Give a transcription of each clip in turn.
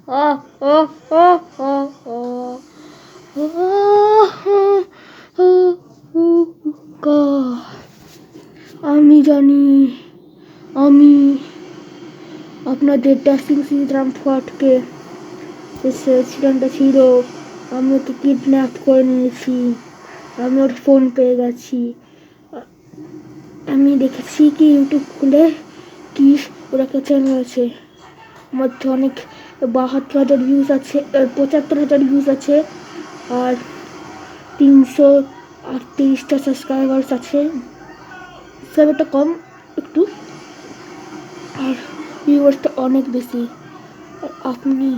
আমি জানি আমি আপনাদের ড্যাশিং শ্রীরাম ফটকে অ্যাক্সিডেন্টটা ছিল, আমি ওকে কিডন্যাপ করে নিয়েছি, আমি ওর ফোন পেয়ে গেছি। আমি দেখেছি কি ইউটিউব খুলে কি ওর একটা চ্যানেল আছে, মধ্যে অনেক 72,000 ভিউজ আছে, 75,000 ভিউজ আছে, আর 338টা সাবস্ক্রাইবার্স আছে। সাবস্ক্রাইবারটা কম একটু, আর ভিউয়ার্সটা অনেক বেশি। আর আপনার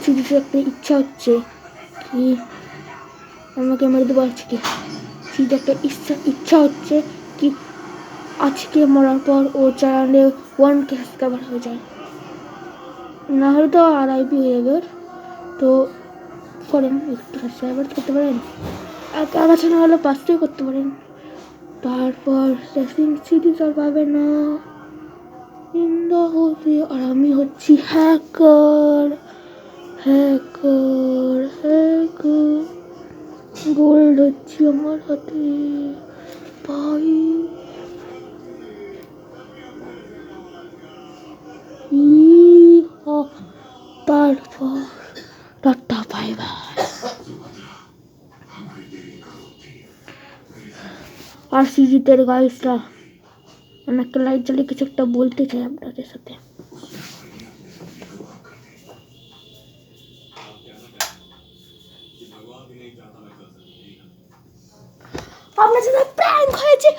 সিরিজে একটা ইচ্ছা হচ্ছে কি আমাকে মেরে দেবো আজকে। সিরিজে একটা ইচ্ছা হচ্ছে কি আজকে মরার পর ও চ্যানেলে 1K সাবস্ক্রাইবার হয়ে যায়, না হলে তো RIP হয়ে যাবে। তো করেন, একটু সাবস্ক্রাইবার করতে পারেন, আর কাছে না হলে 5টাই করতে পারেন। তারপর সিরিজ আর পাবে না। আর আমি হচ্ছি হ্যাকার, গোল্ড হচ্ছে আমার হাতে ভাই। তারপর টাটা বাই বাই। আর সিজিতের গাইসরা একটা লাইট জ্বালিয়ে কিছু একটা বলতে চাই আপনাদের সাথে। আপনার সাথে প্র্যাঙ্ক হয়েছে,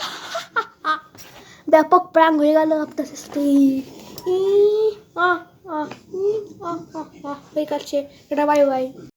ব্যাপক প্র্যাঙ্ক হয়ে গেল আপনার সাথে। হয়ে গেছে, এটা বাই বাই।